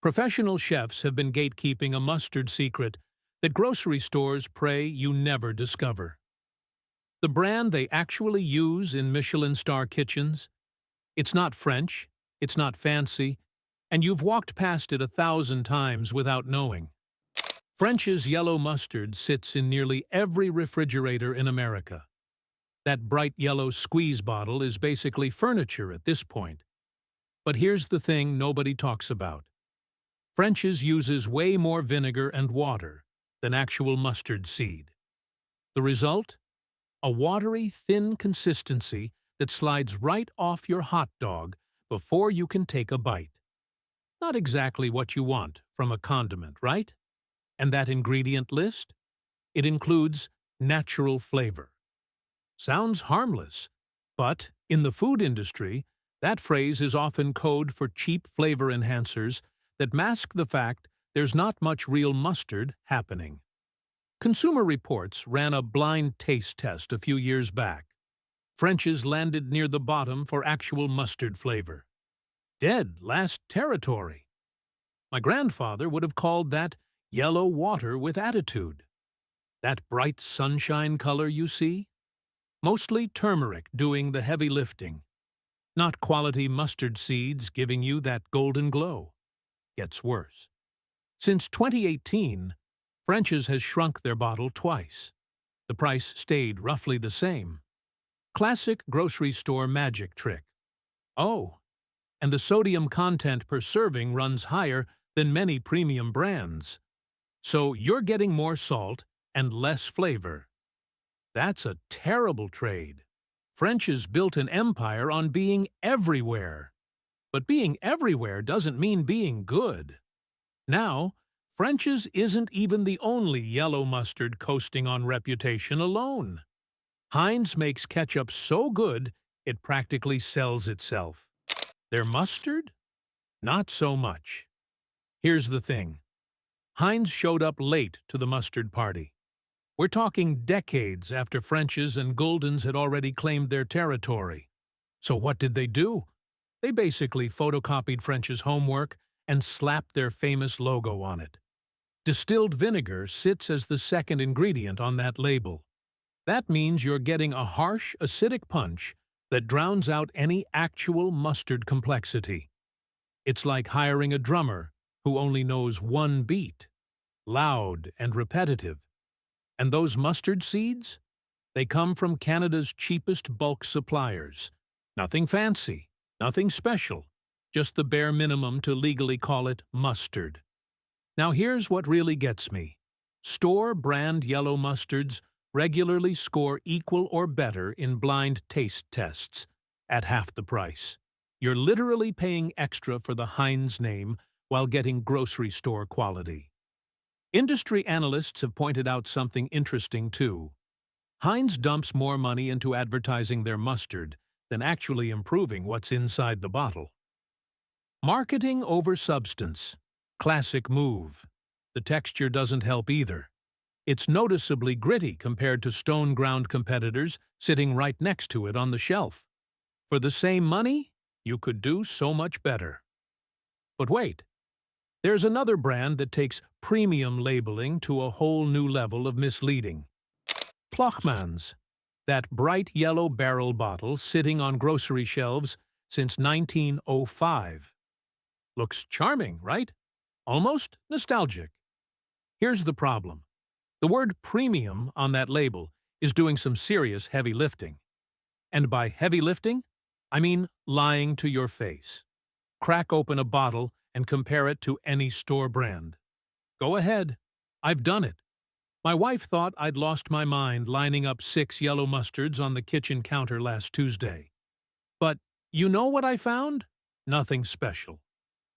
Professional chefs have been gatekeeping a mustard secret that grocery stores pray you never discover. The brand they actually use in Michelin star kitchens, it's not French, it's not fancy, and you've walked past it 1,000 times without knowing. French's yellow mustard sits in nearly every refrigerator in America. That bright yellow squeeze bottle is basically furniture at this point. But here's the thing nobody talks about. French's uses way more vinegar and water than actual mustard seed. The result? A watery, thin consistency that slides right off your hot dog before you can take a bite. Not exactly what you want from a condiment, right? And that ingredient list? It includes natural flavor. Sounds harmless, but in the food industry, that phrase is often code for cheap flavor enhancers that mask the fact there's not much real mustard happening. Consumer Reports ran a blind taste test a few years back. French's landed near the bottom for actual mustard flavor. Dead last territory. My grandfather would have called that yellow water with attitude. That bright sunshine color you see? Mostly turmeric doing the heavy lifting. Not quality mustard seeds giving you that golden glow. Gets worse. Since 2018, French's has shrunk their bottle twice. The price stayed roughly the same. Classic grocery store magic trick. Oh, and the sodium content per serving runs higher than many premium brands. So you're getting more salt and less flavor. That's a terrible trade. French's built an empire on being everywhere. But being everywhere doesn't mean being good. Now, French's isn't even the only yellow mustard coasting on reputation alone. Heinz makes ketchup so good it practically sells itself. Their mustard? Not so much. Here's the thing. Heinz showed up late to the mustard party. We're talking decades after French's and Gulden's had already claimed their territory. So what did they do? They basically photocopied French's homework and slapped their famous logo on it. Distilled vinegar sits as the second ingredient on that label. That means you're getting a harsh, acidic punch that drowns out any actual mustard complexity. It's like hiring a drummer who only knows one beat, loud and repetitive. And those mustard seeds? They come from Canada's cheapest bulk suppliers. Nothing fancy, nothing special, just the bare minimum to legally call it mustard. Now here's what really gets me. Store-brand yellow mustards regularly score equal or better in blind taste tests at half the price. You're literally paying extra for the Heinz name while getting grocery store quality. Industry analysts have pointed out something interesting too. Heinz dumps more money into advertising their mustard than actually improving what's inside the bottle. Marketing over substance. Classic move. The texture doesn't help either. It's noticeably gritty compared to stone-ground competitors sitting right next to it on the shelf. For the same money, you could do so much better. But wait. There's another brand that takes premium labeling to a whole new level of misleading. Poupon, that bright yellow barrel bottle sitting on grocery shelves since 1905. Looks charming, right? Almost nostalgic. Here's the problem. The word premium on that label is doing some serious heavy lifting. And by heavy lifting, I mean lying to your face. Crack open a bottle and compare it to any store brand. Go ahead. I've done it. My wife thought I'd lost my mind lining up 6 yellow mustards on the kitchen counter last Tuesday. But you know what I found? Nothing special.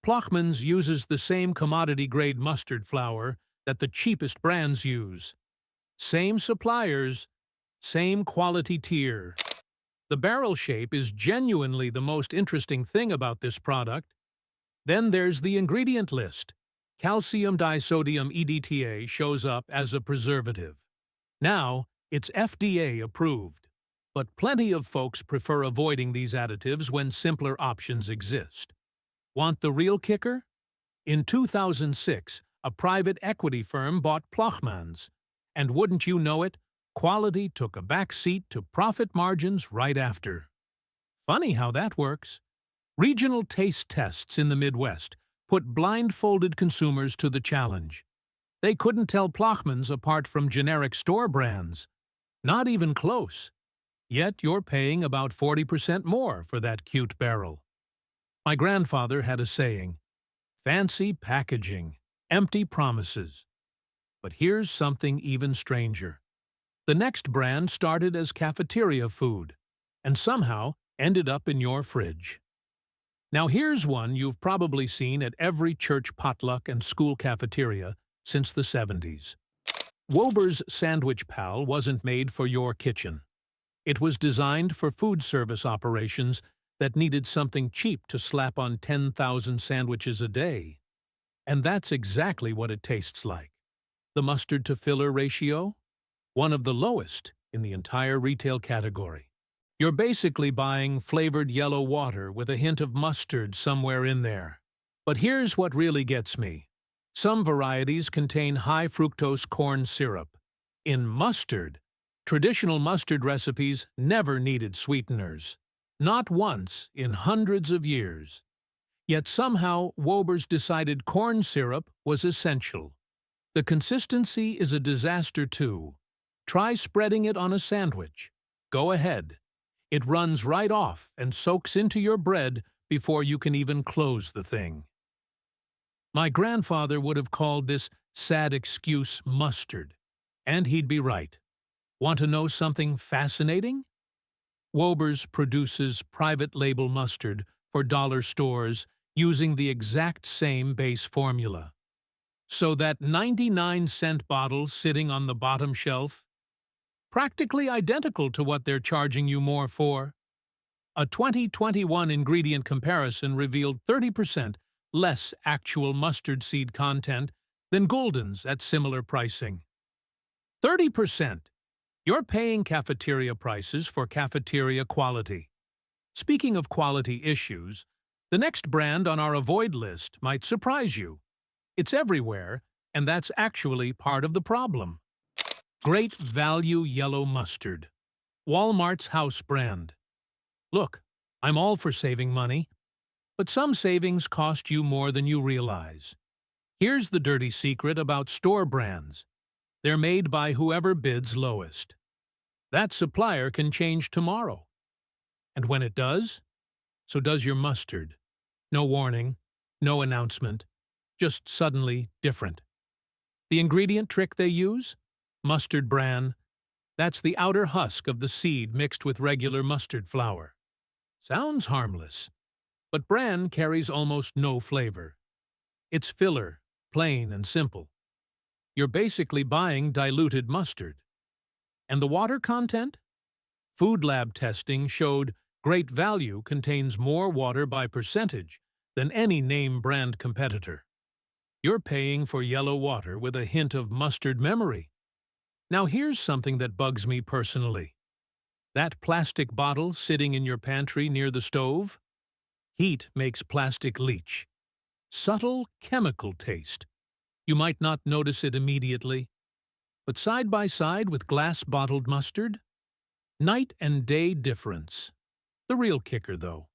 Plochman's uses the same commodity-grade mustard flour that the cheapest brands use. Same suppliers, same quality tier. The barrel shape is genuinely the most interesting thing about this product. Then there's the ingredient list. Calcium disodium EDTA shows up as a preservative. Now, it's FDA approved, but plenty of folks prefer avoiding these additives when simpler options exist. Want the real kicker? In 2006, a private equity firm bought Plochmans, and wouldn't you know it, quality took a back seat to profit margins right after. Funny how that works. Regional taste tests in the Midwest put blindfolded consumers to the challenge. They couldn't tell Plochmans apart from generic store brands. Not even close. Yet you're paying about 40% more for that cute barrel. My grandfather had a saying, fancy packaging, empty promises. But here's something even stranger. The next brand started as cafeteria food, and somehow ended up in your fridge. Now here's one you've probably seen at every church potluck and school cafeteria since the 70s. Wober's Sandwich Pal wasn't made for your kitchen. It was designed for food service operations that needed something cheap to slap on 10,000 sandwiches a day. And that's exactly what it tastes like. The mustard-to-filler ratio? One of the lowest in the entire retail category. You're basically buying flavored yellow water with a hint of mustard somewhere in there. But here's what really gets me. Some varieties contain high-fructose corn syrup. In mustard, traditional mustard recipes never needed sweeteners. Not once in hundreds of years. Yet somehow Wober's decided corn syrup was essential. The consistency is a disaster too. Try spreading it on a sandwich. Go ahead. It runs right off and soaks into your bread before you can even close the thing. My grandfather would have called this sad excuse mustard. And he'd be right. Want to know something fascinating? Wober's produces private label mustard for dollar stores using the exact same base formula. So that 99-cent bottle sitting on the bottom shelf, practically identical to what they're charging you more for. A 2021 ingredient comparison revealed 30% less actual mustard seed content than Gulden's at similar pricing. 30%! You're paying cafeteria prices for cafeteria quality. Speaking of quality issues, the next brand on our avoid list might surprise you. It's everywhere, and that's actually part of the problem. Great Value Yellow Mustard. Walmart's house brand. Look, I'm all for saving money, but some savings cost you more than you realize. Here's the dirty secret about store brands. They're made by whoever bids lowest. That supplier can change tomorrow. And when it does, so does your mustard. No warning, no announcement, just suddenly different. The ingredient trick they use? Mustard bran. That's the outer husk of the seed mixed with regular mustard flour. Sounds harmless, but bran carries almost no flavor. It's filler, plain and simple. You're basically buying diluted mustard. And the water content? Food lab testing showed Great Value contains more water by percentage than any name brand competitor. You're paying for yellow water with a hint of mustard memory. Now here's something that bugs me personally. That plastic bottle sitting in your pantry near the stove? Heat makes plastic leach. Subtle chemical taste. You might not notice it immediately, but side by side with glass-bottled mustard? Night and day difference. The real kicker, though.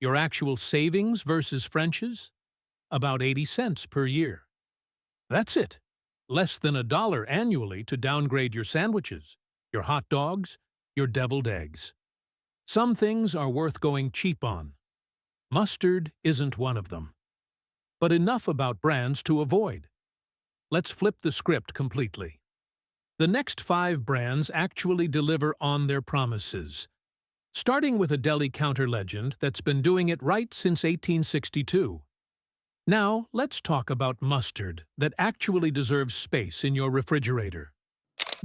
Your actual savings versus French's? About 80 cents per year. That's it. Less than $1 annually to downgrade your sandwiches, your hot dogs, your deviled eggs. Some things are worth going cheap on. Mustard isn't one of them. But enough about brands to avoid. Let's flip the script completely. The next 5 brands actually deliver on their promises, starting with a deli counter legend that's been doing it right since 1862. Now, let's talk about mustard that actually deserves space in your refrigerator.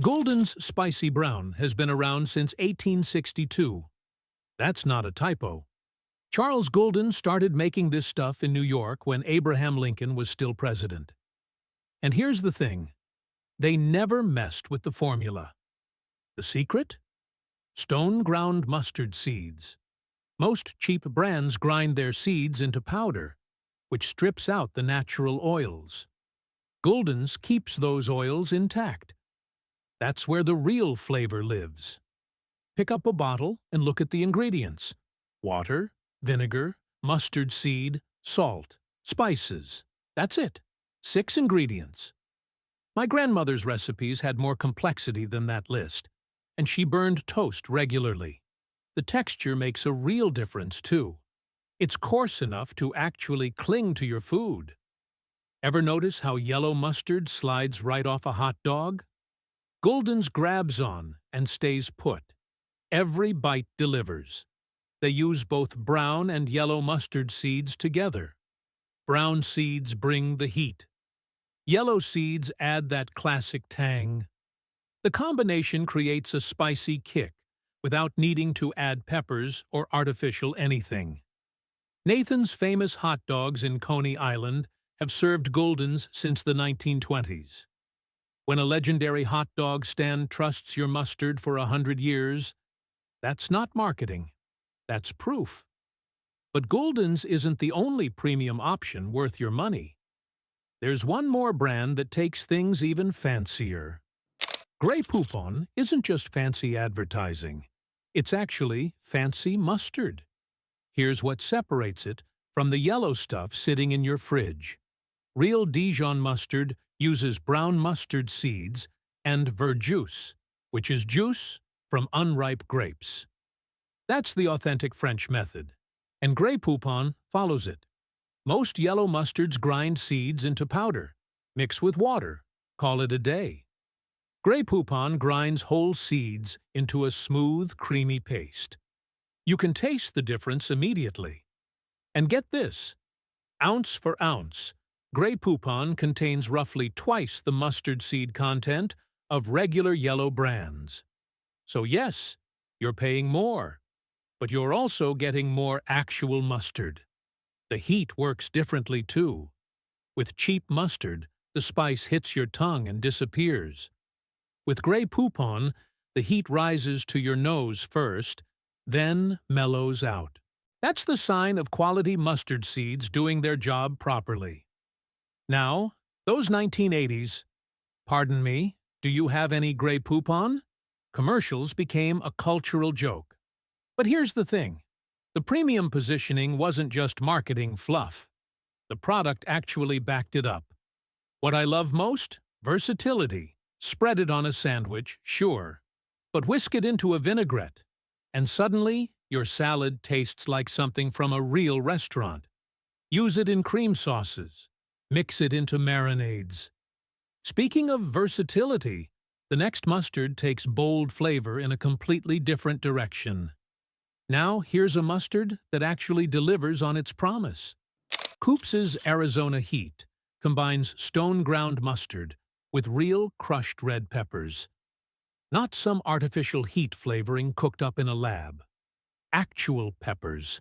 Gulden's Spicy Brown has been around since 1862. That's not a typo. Charles Gulden started making this stuff in New York when Abraham Lincoln was still president. And here's the thing. They never messed with the formula. The secret? Stone-ground mustard seeds. Most cheap brands grind their seeds into powder. which strips out the natural oils. Gulden's keeps those oils intact. That's where the real flavor lives. Pick up a bottle and look at the ingredients: water, vinegar, mustard seed, salt, spices. That's it. 6 ingredients. My grandmother's recipes had more complexity than that list, and she burned toast regularly. The texture makes a real difference, too. It's coarse enough to actually cling to your food. Ever notice how yellow mustard slides right off a hot dog? Gulden's grabs on and stays put. Every bite delivers. They use both brown and yellow mustard seeds together. Brown seeds bring the heat. Yellow seeds add that classic tang. The combination creates a spicy kick without needing to add peppers or artificial anything. Nathan's famous hot dogs in Coney Island have served Gulden's since the 1920s. When a legendary hot dog stand trusts your mustard for 100 years, that's not marketing. That's proof. But Gulden's isn't the only premium option worth your money. There's one more brand that takes things even fancier. Grey Poupon isn't just fancy advertising. It's actually fancy mustard. Here's what separates it from the yellow stuff sitting in your fridge. Real Dijon mustard uses brown mustard seeds and verjuice, which is juice from unripe grapes. That's the authentic French method, and Grey Poupon follows it. Most yellow mustards grind seeds into powder, mix with water, call it a day. Grey Poupon grinds whole seeds into a smooth, creamy paste. You can taste the difference immediately. And get this, ounce for ounce, Grey Poupon contains roughly twice the mustard seed content of regular yellow brands. So yes, you're paying more, but you're also getting more actual mustard. The heat works differently too. With cheap mustard, the spice hits your tongue and disappears. With Grey Poupon, the heat rises to your nose first, then mellows out. That's the sign of quality mustard seeds doing their job properly. Now, those 1980s, pardon me, do you have any Grey Poupon? Commercials became a cultural joke. But here's the thing. The premium positioning wasn't just marketing fluff. The product actually backed it up. What I love most? Versatility. Spread it on a sandwich, sure. But whisk it into a vinaigrette, and suddenly your salad tastes like something from a real restaurant. Use it in cream sauces. Mix it into marinades. Speaking of versatility, the next mustard takes bold flavor in a completely different direction. Now here's a mustard that actually delivers on its promise. Koops' Arizona Heat combines stone-ground mustard with real crushed red peppers. Not some artificial heat flavoring cooked up in a lab. Actual peppers.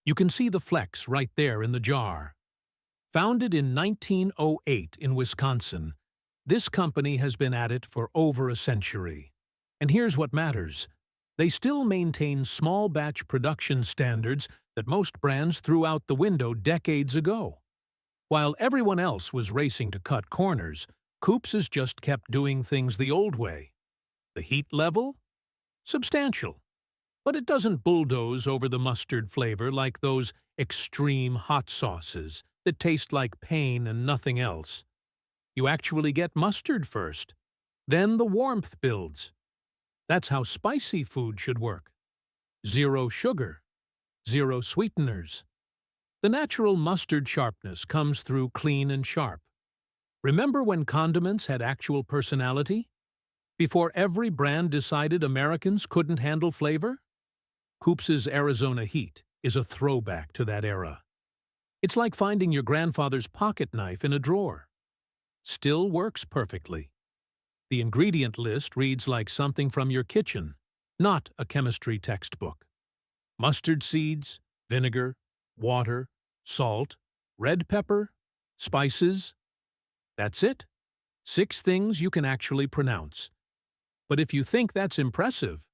You can see the flecks right there in the jar. Founded in 1908 in Wisconsin, this company has been at it for over a century. And here's what matters. They still maintain small-batch production standards that most brands threw out the window decades ago. While everyone else was racing to cut corners, Koops has just kept doing things the old way. The heat level? Substantial. But it doesn't bulldoze over the mustard flavor like those extreme hot sauces that taste like pain and nothing else. You actually get mustard first. Then the warmth builds. That's how spicy food should work. 0 sugar. 0 sweeteners. The natural mustard sharpness comes through clean and sharp. Remember when condiments had actual personality? Before every brand decided Americans couldn't handle flavor? Koops' Arizona Heat is a throwback to that era. It's like finding your grandfather's pocket knife in a drawer. Still works perfectly. The ingredient list reads like something from your kitchen, not a chemistry textbook. Mustard seeds, vinegar, water, salt, red pepper, spices. That's it. 6 things you can actually pronounce. But if you think that's impressive,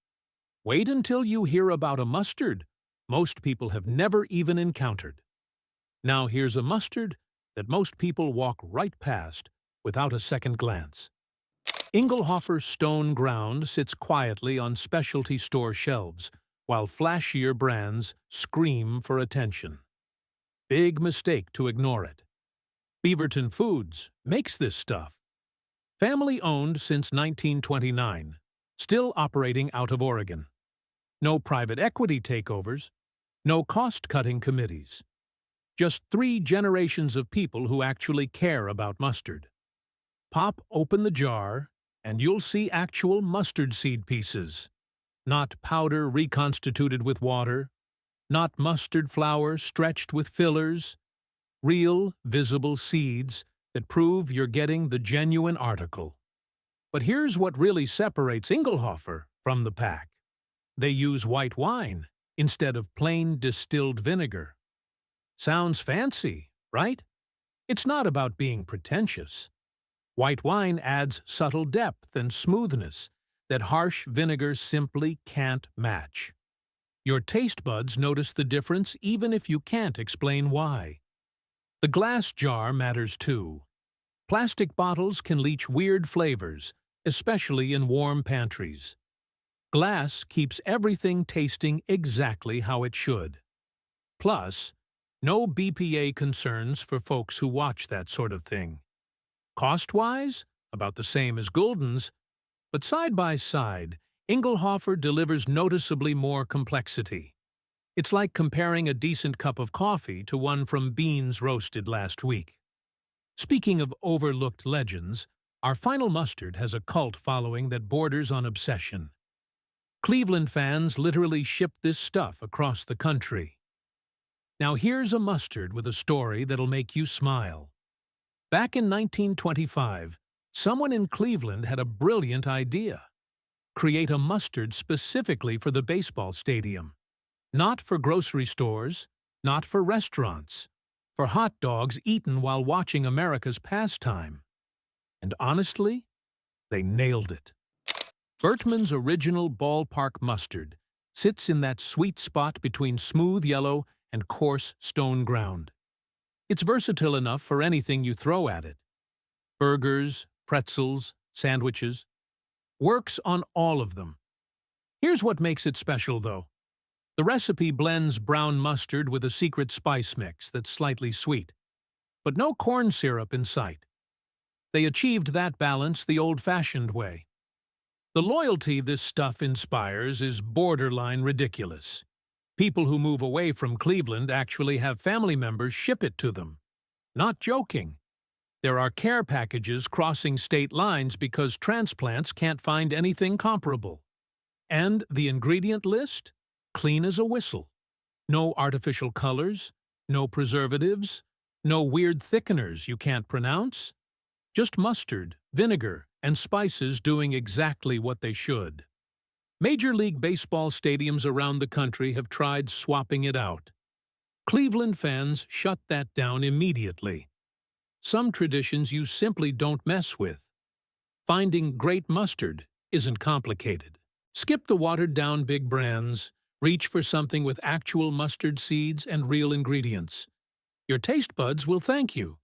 wait until you hear about a mustard most people have never even encountered. Now here's a mustard that most people walk right past without a second glance. Inglehoffer Stone Ground sits quietly on specialty store shelves, while flashier brands scream for attention. Big mistake to ignore it. Beaverton Foods makes this stuff. Family-owned since 1929, still operating out of Oregon. No private equity takeovers, no cost-cutting committees. Just 3 generations of people who actually care about mustard. Pop open the jar, and you'll see actual mustard seed pieces. Not powder reconstituted with water, not mustard flour stretched with fillers. Real, visible seeds that prove you're getting the genuine article. But here's what really separates Inglehoffer from the pack. They use white wine instead of plain distilled vinegar. Sounds fancy, right? It's not about being pretentious. White wine adds subtle depth and smoothness that harsh vinegar simply can't match. Your taste buds notice the difference even if you can't explain why. The glass jar matters too. Plastic bottles can leach weird flavors, especially in warm pantries. Glass keeps everything tasting exactly how it should. Plus, no BPA concerns for folks who watch that sort of thing. Cost-wise, about the same as Gulden's, but side by side, Inglehoffer delivers noticeably more complexity. It's like comparing a decent cup of coffee to one from beans roasted last week. Speaking of overlooked legends, our final mustard has a cult following that borders on obsession. Cleveland fans literally ship this stuff across the country. Now here's a mustard with a story that'll make you smile. Back in 1925, someone in Cleveland had a brilliant idea. Create a mustard specifically for the baseball stadium. Not for grocery stores, not for restaurants, for hot dogs eaten while watching America's pastime. And honestly, they nailed it. Bertman's original ballpark mustard sits in that sweet spot between smooth yellow and coarse stone ground. It's versatile enough for anything you throw at it. Burgers, pretzels, sandwiches. Works on all of them. Here's what makes it special, though. The recipe blends brown mustard with a secret spice mix that's slightly sweet, but no corn syrup in sight. They achieved that balance the old-fashioned way. The loyalty this stuff inspires is borderline ridiculous. People who move away from Cleveland actually have family members ship it to them. Not joking. There are care packages crossing state lines because transplants can't find anything comparable. And the ingredient list? Clean as a whistle. No artificial colors, no preservatives, no weird thickeners you can't pronounce. Just mustard, vinegar, and spices doing exactly what they should. Major League Baseball stadiums around the country have tried swapping it out. Cleveland fans shut that down immediately. Some traditions you simply don't mess with. Finding great mustard isn't complicated. Skip the watered-down big brands. Reach for something with actual mustard seeds and real ingredients. Your taste buds will thank you.